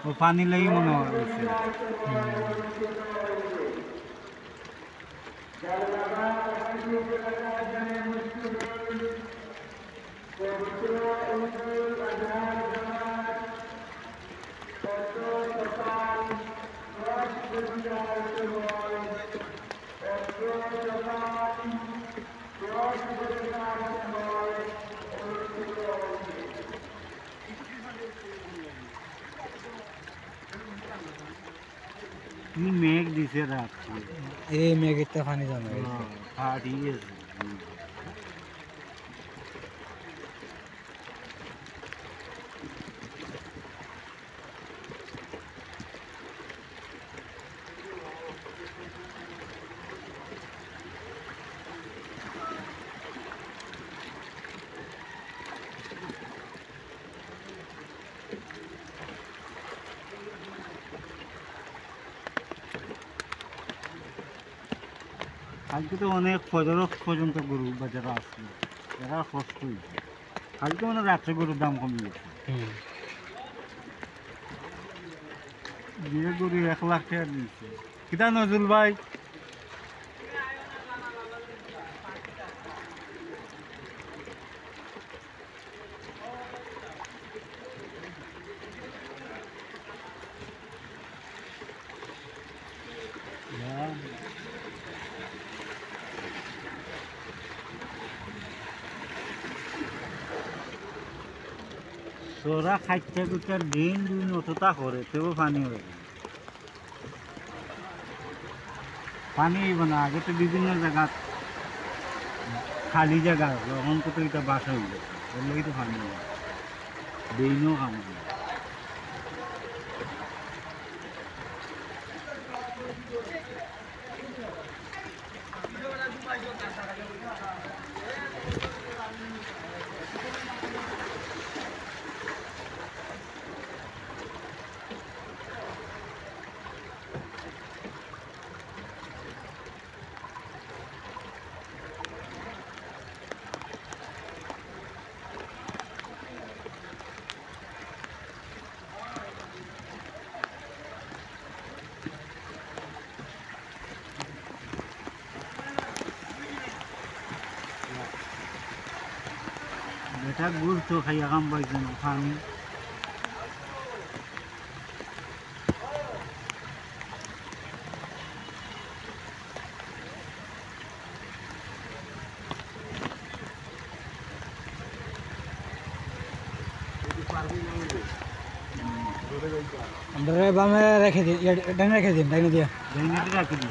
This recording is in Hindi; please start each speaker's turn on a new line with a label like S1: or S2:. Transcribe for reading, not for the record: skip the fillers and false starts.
S1: वो पानी लगी मनो मेघ दिसे रात
S2: ये मेघ इतना पानी जाना है
S1: हाँ ठीक है আজকে তো অনেক ফজর পর্যন্ত গরু বাজারে আসলো এরা কষ্ট হয়েছে কালকে মানে রাত্রে গরুর দাম কমে গেছে বিয়ে গরু 1 লাখ টাকা দিয়েছে কিতা নজরুল ভাই सोरा खाते कुछ दिन दिन उठता हो रहे थे वो पानी हो रहे पानी बना आगे तो विभिन्न जगह खाली जगह उनको तो इतना बासा हो गया तो पानी दिनों काम बेटा गुड़ तो खाइए हम बैठे पानी
S2: अंदर में रखे थे, रखे थे,